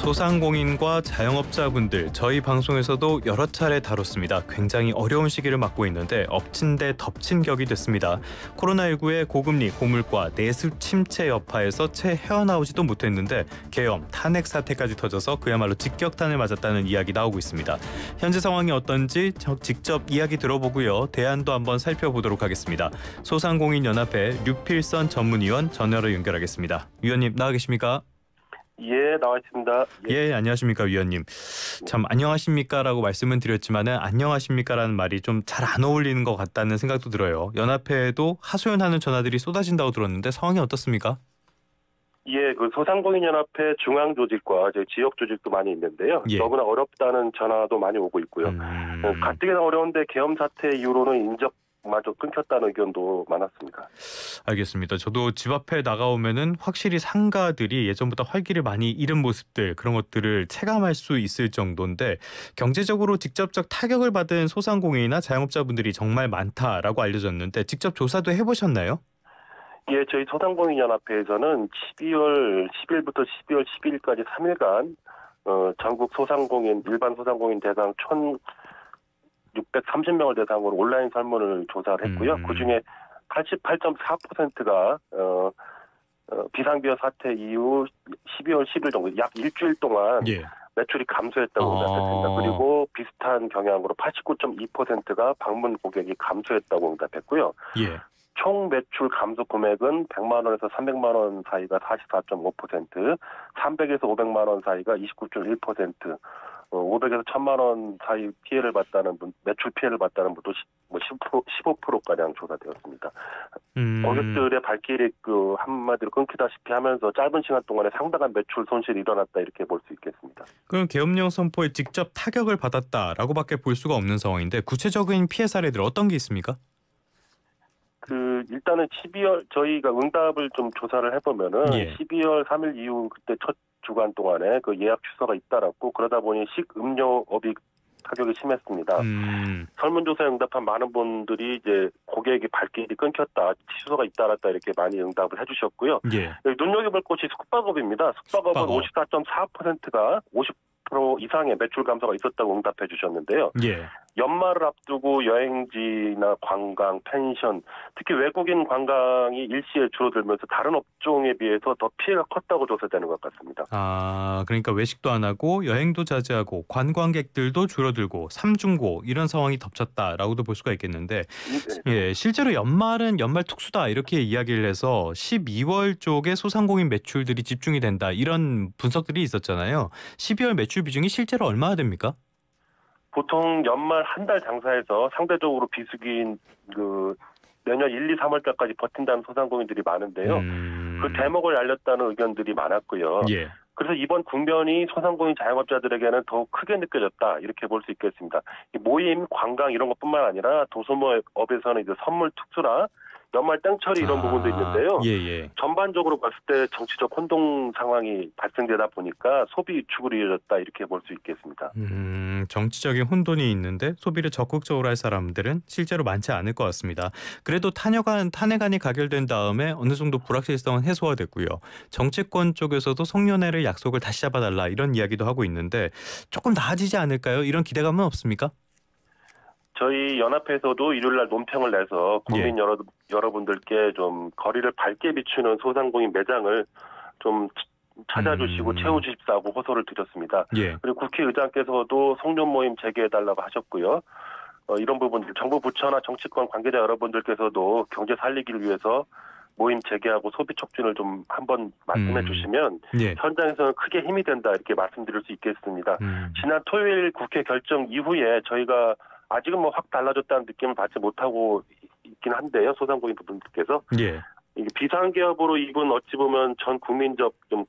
소상공인과 자영업자분들, 저희 방송에서도 여러 차례 다뤘습니다. 굉장히 어려운 시기를 맞고 있는데 엎친 데 덮친 격이 됐습니다. 코로나19의 고금리, 고물가, 내수 침체 여파에서 채 헤어나오지도 못했는데 계엄, 탄핵 사태까지 터져서 그야말로 직격탄을 맞았다는 이야기 나오고 있습니다. 현재 상황이 어떤지 직접 이야기 들어보고요. 대안도 한번 살펴보도록 하겠습니다. 소상공인연합회 류필선 전문위원 전화로 연결하겠습니다. 위원님 나와 계십니까? 예, 나와 있습니다. 예, 안녕하십니까 위원님. 참 안녕하십니까라고 말씀은 드렸지만은 안녕하십니까라는 말이 좀 잘 안 어울리는 것 같다는 생각도 들어요. 연합회에도 하소연하는 전화들이 쏟아진다고 들었는데 상황이 어떻습니까? 예, 그 소상공인연합회 중앙 조직과 이제 지역 조직도 많이 있는데요. 예. 너무나 어렵다는 전화도 많이 오고 있고요. 가뜩이나 어려운데 계엄 사태 이후로는 인적마저 끊겼다는 의견도 많았습니다. 알겠습니다. 저도 집 앞에 나가오면은 확실히 상가들이 예전보다 활기를 많이 잃은 모습들, 그런 것들을 체감할 수 있을 정도인데 경제적으로 직접적 타격을 받은 소상공인이나 자영업자분들이 정말 많다라고 알려졌는데 직접 조사도 해보셨나요? 예, 저희 소상공인연합회에서는 12월 10일부터 12월 12일까지 3일간 전국 소상공인, 일반 소상공인 대상 1,630명을 대상으로 온라인 설문을 조사를 했고요. 그중에 88.4%가 비상비어 사태 이후 12월 10일 정도, 약 일주일 동안 예. 매출이 감소했다고 응답했습니다. 그리고 비슷한 경향으로 89.2%가 방문 고객이 감소했다고 응답했고요. 예. 총 매출 감소 금액은 100만 원에서 300만 원 사이가 44.5%, 300에서 500만 원 사이가 29.1%, 500에서 1000만 원 사이 피해를 봤다는 분, 매출 피해를 봤다는 분도 15%가량 조사되었습니다. 고객들의 발길이 한마디로 끊기다시피 하면서 짧은 시간 동안에 상당한 매출 손실이 일어났다 이렇게 볼 수 있겠습니다. 그럼 계엄령 선포에 직접 타격을 받았다라고밖에 볼 수가 없는 상황인데 구체적인 피해 사례들 어떤 게 있습니까? 일단은 12월 저희가 응답을 좀 조사를 해보면은 예. 12월 3일 이후 그때 첫 주간 동안에 그 예약 취소가 잇따랐고 그러다 보니 식음료업이 타격이 심했습니다. 설문조사에 응답한 많은 분들이 이제 고객의 발길이 끊겼다, 취소가 잇따랐다 이렇게 많이 응답을 해주셨고요. 예. 눈여겨볼 곳이 숙박업입니다. 숙박업은 54.4%가 50% 이상의 매출 감소가 있었다고 응답해 주셨는데요. 예. 연말을 앞두고 여행지나 관광, 펜션, 특히 외국인 관광이 일시에 줄어들면서 다른 업종에 비해서 더 피해가 컸다고 조사되는 것 같습니다. 아, 그러니까 외식도 안 하고 여행도 자제하고 관광객들도 줄어들고 삼중고 이런 상황이 덮쳤다라고도 볼 수가 있겠는데 예, 실제로 연말은 연말 특수다 이렇게 이야기를 해서 12월 쪽에 소상공인 매출들이 집중이 된다 이런 분석들이 있었잖아요. 12월 매출 비중이 실제로 얼마나 됩니까? 보통 연말 한 달 장사에서 상대적으로 비수기인 내년 1, 2, 3월 달까지 버틴다는 소상공인들이 많은데요. 그 대목을 알렸다는 의견들이 많았고요. 예. 그래서 이번 국면이 소상공인 자영업자들에게는 더욱 크게 느껴졌다 이렇게 볼 수 있겠습니다. 모임, 관광 이런 것뿐만 아니라 도소매업에서는 이제 선물 특수나 연말 땡처리 이런 부분도 있는데요. 예. 전반적으로 봤을 때 정치적 혼동 상황이 발생되다 보니까 소비 위축으로 이어졌다 이렇게 볼 수 있겠습니다. 정치적인 혼돈이 있는데 소비를 적극적으로 할 사람들은 실제로 많지 않을 것 같습니다. 그래도 탄핵안이 가결된 다음에 어느 정도 불확실성은 해소가 됐고요. 정치권 쪽에서도 송년회를 약속을 다시 잡아달라 이런 이야기도 하고 있는데 조금 나아지지 않을까요? 이런 기대감은 없습니까? 저희 연합회에서도 일요일날 논평을 내서 국민 여러분들께 좀 거리를 밝게 비추는 소상공인 매장을 좀 찾아주시고 채워주십사고 호소를 드렸습니다. 예. 그리고 국회의장께서도 송년 모임 재개해달라고 하셨고요. 이런 부분들 정부 부처나 정치권 관계자 여러분들께서도 경제 살리기를 위해서 모임 재개하고 소비 촉진을 좀 한번 말씀해 주시면 현장에서는 크게 힘이 된다 이렇게 말씀드릴 수 있겠습니다. 지난 토요일 국회 결정 이후에 저희가 아직은 확 달라졌다는 느낌을 받지 못하고 있긴 한데요. 소상공인 분들께서. 예. 이게 비상기업으로 이분 어찌 보면 전 국민적 좀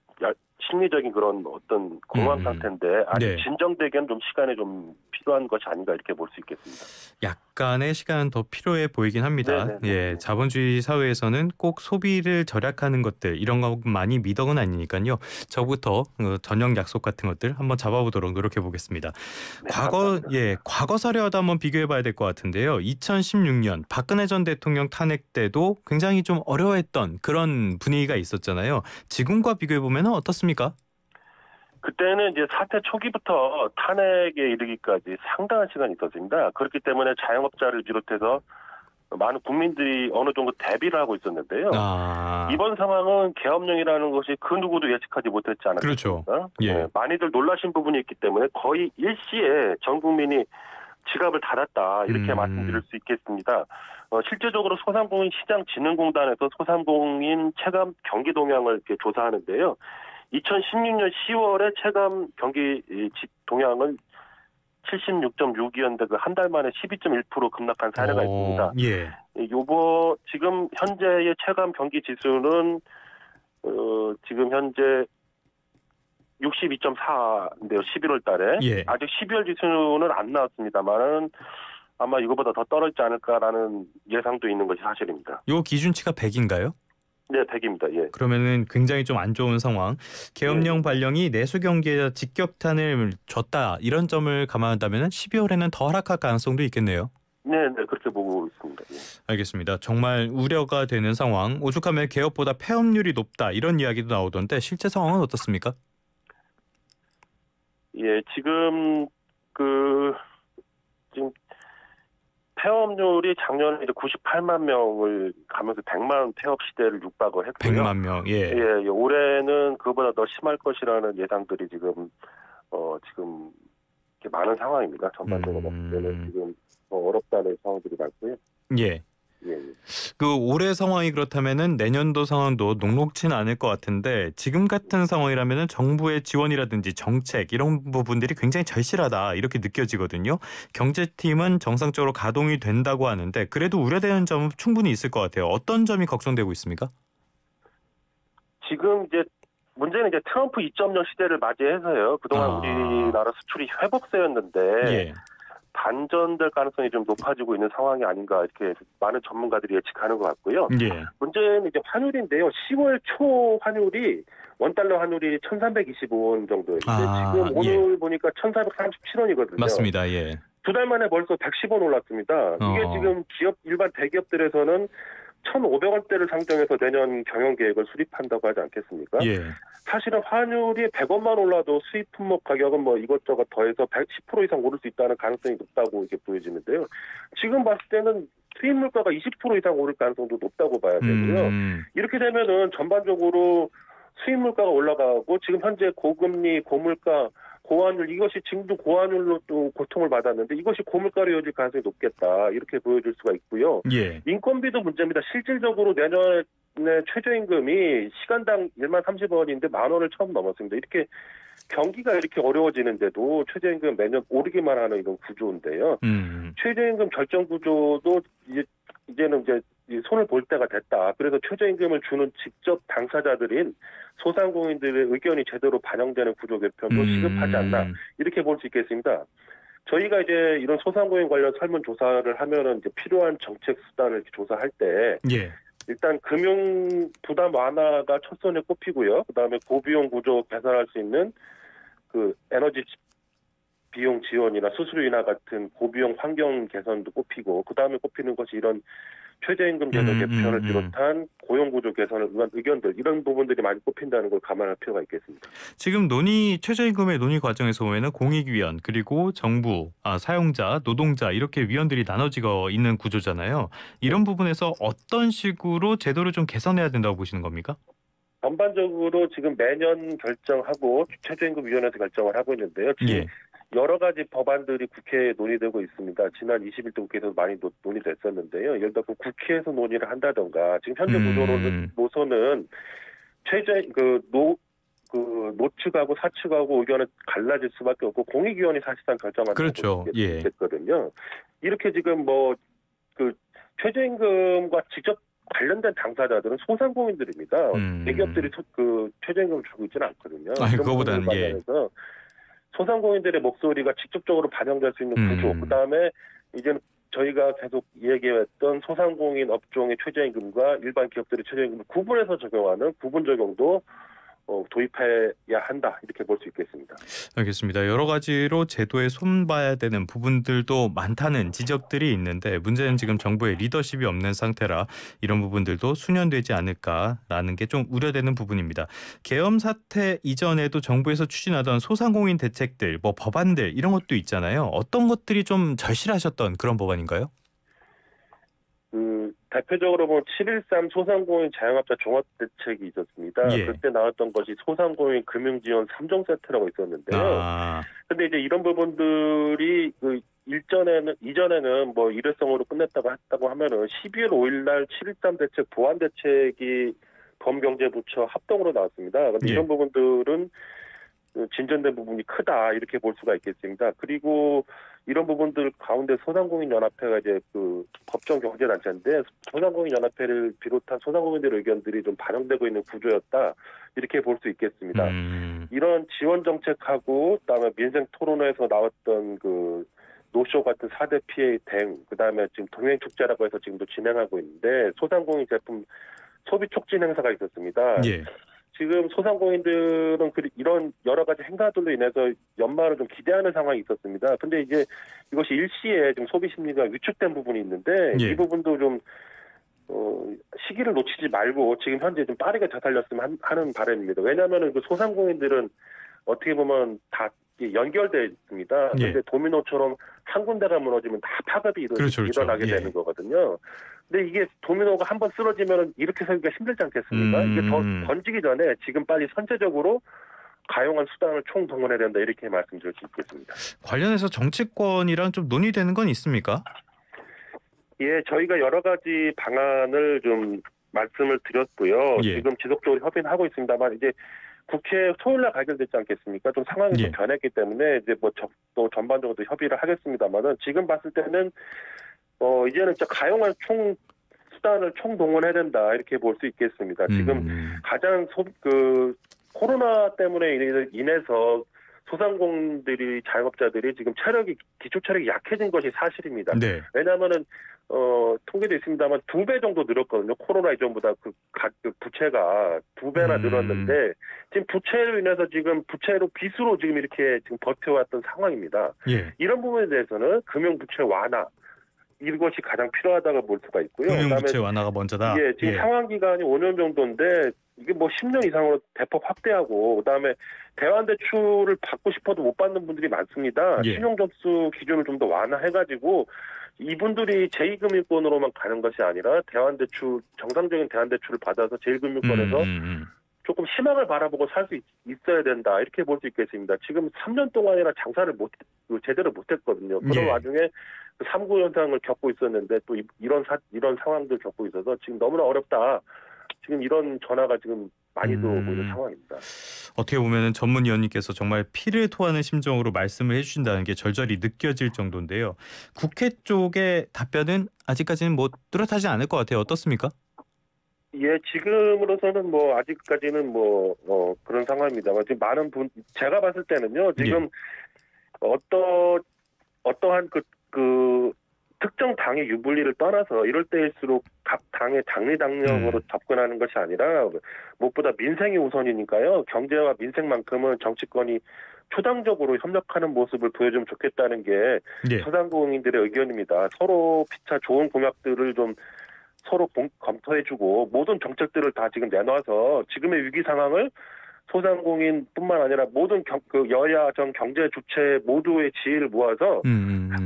심리적인 그런 어떤 공황 상태인데 아직 진정되기엔 좀 시간이 좀 필요한 것이 아닌가 이렇게 볼 수 있겠습니다. 약간의 시간은 더 필요해 보이긴 합니다. 네네. 예, 자본주의 사회에서는 꼭 소비를 절약하는 것들 이런 것만이 미덕은 아니니까요. 저부터 저녁 약속 같은 것들 한번 잡아보도록 노력해 보겠습니다. 과거 사례와도 한번 비교해봐야 될 것 같은데요. 2016년 박근혜 전 대통령 탄핵 때도 굉장히 좀 어려워했던 그런 분위기가 있었잖아요. 지금과 비교해 보면 어떻습니까? 그때는 이제 사태 초기부터 탄핵에 이르기까지 상당한 시간이 있었습니다. 그렇기 때문에 자영업자를 비롯해서 많은 국민들이 어느 정도 대비를 하고 있었는데요. 이번 상황은 계엄령이라는 것이 그 누구도 예측하지 못했지 않았습니까? 그렇죠. 예. 네, 많이들 놀라신 부분이 있기 때문에 거의 일시에 전 국민이 지갑을 닫았다 이렇게 말씀드릴 수 있겠습니다. 실제적으로 소상공인 시장진흥공단에서 소상공인 체감 경기 동향을 이렇게 조사하는데요. 2016년 10월에 체감 경기 동향은 76.6이었는데 그 한 달 만에 12.1% 급락한 사례가 있습니다. 예. 지금 현재의 체감 경기 지수는 지금 현재 62.4인데요. 11월 달에. 예. 아직 12월 지수는 안 나왔습니다만은 아마 이거보다 더 떨어지지 않을까라는 예상도 있는 것이 사실입니다. 요 기준치가 100인가요? 네, 100입니다. 예. 그러면은 굉장히 좀 안 좋은 상황. 계엄령 발령이 내수 경기에 직격탄을 줬다. 이런 점을 감안한다면 12월에는 더 하락할 가능성도 있겠네요. 네, 그렇게 보고 있습니다. 예. 알겠습니다. 정말 우려가 되는 상황. 오죽하면 개업보다 폐업률이 높다. 이런 이야기도 나오던데 실제 상황은 어떻습니까? 예, 지금 폐업률이 작년에 이제 98만 명을 가면서 100만 폐업 시대를 육박을 했고요. 100만 명. 예. 예, 올해는 그보다 더 심할 것이라는 예상들이 지금 이렇게 많은 상황입니다. 전반적으로 지금 어렵다는 상황들이 많고요. 예. 예. 그 올해 상황이 그렇다면은 내년도 상황도 녹록지는 않을 것 같은데 지금 같은 상황이라면은 정부의 지원이라든지 정책 이런 부분들이 굉장히 절실하다 이렇게 느껴지거든요. 경제팀은 정상적으로 가동이 된다고 하는데 그래도 우려되는 점은 충분히 있을 것 같아요. 어떤 점이 걱정되고 있습니까? 지금 이제 문제는 이제 트럼프 2.0 시대를 맞이해서요. 그동안 우리나라 수출이 회복세였는데 예. 반전될 가능성이 좀 높아지고 있는 상황이 아닌가 이렇게 많은 전문가들이 예측하는 것 같고요. 예. 문제는 이제 환율인데요. 10월 초 환율이 원달러 환율이 1,325원 정도인데 지금 오늘 보니까 1,437원이거든요. 맞습니다. 예. 두 달 만에 벌써 110원 올랐습니다. 이게 지금 일반 대기업들에서는 1,500원대를 상정해서 내년 경영 계획을 수립한다고 하지 않겠습니까? 예. 사실은 환율이 100원만 올라도 수입 품목 가격은 뭐 이것저것 더해서 10% 이상 오를 수 있다는 가능성이 높다고 이렇게 보여지는데요. 지금 봤을 때는 수입 물가가 20% 이상 오를 가능성도 높다고 봐야 되고요. 이렇게 되면은 전반적으로 수입 물가가 올라가고 지금 현재 고금리, 고물가, 고환율 이것이 지금도 고환율로 또 고통을 받았는데 이것이 고물가로 이어질 가능성이 높겠다 이렇게 보여질 수가 있고요. 예. 인건비도 문제입니다. 실질적으로 내년에 최저임금이 시간당 1,030원인데 10,000원을 처음 넘었습니다. 이렇게 경기가 이렇게 어려워지는데도 최저임금 매년 오르기만 하는 이런 구조인데요. 최저임금 결정 구조도 이제는 손을 볼 때가 됐다. 그래서 최저임금을 주는 직접 당사자들인 소상공인들의 의견이 제대로 반영되는 구조 개편도 시급하지 않나 이렇게 볼 수 있겠습니다. 저희가 이제 이런 소상공인 관련 설문조사를 하면은 이제 필요한 정책 수단을 이렇게 조사할 때 예. 일단 금융 부담 완화가 첫선에 꼽히고요. 그다음에 고비용 구조 개선할 수 있는 그 에너지 비용 지원이나 수수료 인하 같은 고비용 환경 개선도 꼽히고 그다음에 꼽히는 것이 이런 최저임금 제도 개편을 비롯한 고용구조 개선을 위한 의견들 이런 부분들이 많이 꼽힌다는 걸 감안할 필요가 있겠습니다. 지금 최저임금의 논의 과정에서 보면은 공익위원 그리고 정부, 사용자, 노동자 이렇게 위원들이 나눠지고 있는 구조잖아요. 이런 부분에서 어떤 식으로 제도를 좀 개선해야 된다고 보시는 겁니까? 전반적으로 지금 매년 결정하고 최저임금위원회에서 결정을 하고 있는데요. 지금 예. 여러 가지 법안들이 국회에 논의되고 있습니다. 지난 20일 동국회에서 많이 논의됐었는데요. 예를 들어 국회에서 논의를 한다던가 지금 현재 구조로는 노측하고 사측하고 의견을 갈라질 수밖에 없고 공익위원이 사실상 결정하는 그렇죠. 예. 됐거든요. 이렇게 지금 최저임금과 직접 관련된 당사자들은 소상공인들입니다. 대기업들이 최저임금을 주고 있지는 않거든요. 그거보다는 관련해서 소상공인들의 목소리가 직접적으로 반영될 수 있는 구조. 그다음에 이제는 저희가 계속 얘기했던 소상공인 업종의 최저임금과 일반 기업들의 최저임금을 구분해서 적용하는 구분 적용도 도입해야 한다 이렇게 볼 수 있겠습니다. 알겠습니다. 여러 가지로 제도에 손봐야 되는 부분들도 많다는 지적들이 있는데 문제는 지금 정부의 리더십이 없는 상태라 이런 부분들도 수년되지 않을까라는 게 좀 우려되는 부분입니다. 계엄 사태 이전에도 정부에서 추진하던 소상공인 대책들, 뭐 법안들 이런 것도 있잖아요. 어떤 것들이 좀 절실하셨던 그런 법안인가요? 대표적으로 보면 7.13 소상공인 자영업자 종합대책이 있었습니다. 예. 그때 나왔던 것이 소상공인 금융지원 3종 세트라고 있었는데요. 아, 근데 이제 이런 부분들이 이전에는 뭐 일회성으로 끝냈다고 했다고 하면은 12월 5일 날 7.13 대책 보완 대책이 범경제부처 합동으로 나왔습니다. 근데 예. 이런 부분들은 진전된 부분이 크다 이렇게 볼 수가 있겠습니다. 그리고 이런 부분들 가운데 소상공인 연합회가 이제 법정 경제 단체인데 소상공인 연합회를 비롯한 소상공인들의 의견들이 좀 반영되고 있는 구조였다 이렇게 볼 수 있겠습니다. 이런 지원 정책하고 그다음에 민생 토론회에서 나왔던 노쇼 같은 4대 피해 대응, 그다음에 지금 동행 축제라고 해서 지금도 진행하고 있는데 소상공인 제품 소비 촉진 행사가 있었습니다. 예. 지금 소상공인들은 이런 여러 가지 행사들로 인해서 연말을 좀 기대하는 상황이 있었습니다. 근데 이제 이것이 일시에 좀 소비 심리가 위축된 부분이 있는데 예. 이 부분도 좀 시기를 놓치지 말고 지금 현재 좀 빠르게 되살렸으면 하는 바람입니다. 왜냐하면 소상공인들은 어떻게 보면 다 연결돼 있습니다. 예. 근데 도미노처럼 한 군데가 무너지면 다 파급이 그렇죠. 일어나게 예. 되는 거거든요. 근데 이게 도미노가 한번 쓰러지면 이렇게 서기가 힘들지 않겠습니까? 이게 더 번지기 전에 지금 빨리 선제적으로 가용한 수단을 총동원해야 된다 이렇게 말씀드릴 수 있겠습니다. 관련해서 정치권이랑 좀 논의되는 건 있습니까? 예, 저희가 여러 가지 방안을 좀 말씀을 드렸고요. 예. 지금 지속적으로 협의는 하고 있습니다만 이제 국회 토요일날 가결됐지 않겠습니까? 좀 상황이 예. 좀 변했기 때문에 이제 또 전반적으로 협의를 하겠습니다만은 지금 봤을 때는 이제는 진짜 가용한 수단을 총동원해야 된다 이렇게 볼 수 있겠습니다. 지금 가장 코로나 때문에 인해서 소상공인들이 자영업자들이 지금 기초 체력이 약해진 것이 사실입니다. 네. 왜냐하면은 통계도 있습니다만 2배 정도 늘었거든요. 코로나 이전보다 부채가 2배나 늘었는데 지금 부채로 인해서 지금 빚으로 지금 이렇게 지금 버텨왔던 상황입니다. 예. 이런 부분에 대해서는 금융부채 완화 이것이 가장 필요하다고 볼 수가 있고요. 금융부채 완화가 먼저다. 예, 지금 상환 기간이 5년 정도인데 이게 뭐 10년 이상으로 대폭 확대하고 그다음에 대환대출을 받고 싶어도 못 받는 분들이 많습니다. 예. 신용점수 기준을 좀 더 완화해가지고 이분들이 제2금융권으로만 가는 것이 아니라 정상적인 대환대출을 받아서 제1금융권에서 조금 희망을 바라보고 살 수 있어야 된다 이렇게 볼 수 있겠습니다. 지금 3년 동안이나 장사를 제대로 못했거든요. 그런 예. 와중에 3구 현상을 겪고 있었는데 또 이런 상황들 겪고 있어서 지금 너무나 어렵다. 지금 이런 전화가 지금 많이도 오고 있는 상황입니다. 어떻게 보면 전문위원님께서 정말 피를 토하는 심정으로 말씀을 해주신다는 게 절절히 느껴질 정도인데요. 국회 쪽의 답변은 아직까지는 뭐 뚜렷하지 않을 것 같아요. 어떻습니까? 예, 지금으로서는 아직까지는 그런 상황입니다만 지금 제가 봤을 때는요. 지금 어떠한 특정 당의 유불리를 떠나서 이럴 때일수록 각 당의 당리당략으로 접근하는 것이 아니라 무엇보다 민생이 우선이니까요. 경제와 민생만큼은 정치권이 초당적으로 협력하는 모습을 보여주면 좋겠다는 게 소상공인들의 의견입니다. 서로 피차 좋은 공약들을 좀 서로 검토해주고 모든 정책들을 다 지금 내놔서 지금의 위기 상황을 소상공인뿐만 아니라 모든 여야 정 경제 주체 모두의 지혜를 모아서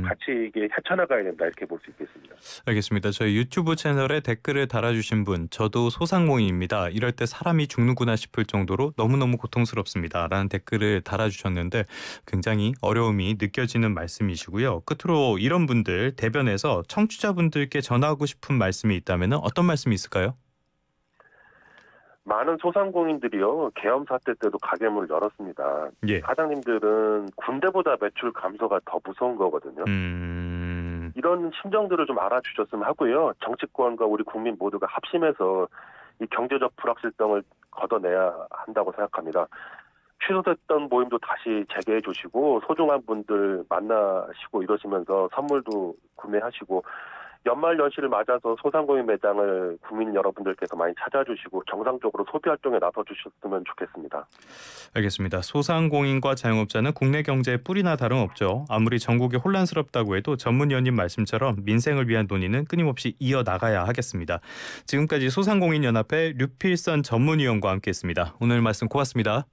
같이 이게 헤쳐나가야 된다 이렇게 볼 수 있겠습니다. 알겠습니다. 저희 유튜브 채널에 댓글을 달아주신 분 저도 소상공인입니다. 이럴 때 사람이 죽는구나 싶을 정도로 너무너무 고통스럽습니다. 라는 댓글을 달아주셨는데 굉장히 어려움이 느껴지는 말씀이시고요. 끝으로 이런 분들 대변해서 청취자분들께 전하고 싶은 말씀이 있다면 어떤 말씀이 있을까요? 많은 소상공인들이요. 계엄 사태 때도 가게문을 열었습니다. 예. 사장님들은 군대보다 매출 감소가 더 무서운 거거든요. 이런 심정들을 좀 알아주셨으면 하고요. 정치권과 우리 국민 모두가 합심해서 이 경제적 불확실성을 걷어내야 한다고 생각합니다. 취소됐던 모임도 다시 재개해 주시고 소중한 분들 만나시고 이러시면서 선물도 구매하시고 연말 연시를 맞아서 소상공인 매장을 국민 여러분들께서 많이 찾아주시고 정상적으로 소비 활동에 나서 주셨으면 좋겠습니다. 알겠습니다. 소상공인과 자영업자는 국내 경제의 뿌리나 다름없죠. 아무리 전국이 혼란스럽다고 해도 전문위원님 말씀처럼 민생을 위한 논의는 끊임없이 이어나가야 하겠습니다. 지금까지 소상공인연합회 류필선 전문위원과 함께했습니다. 오늘 말씀 고맙습니다.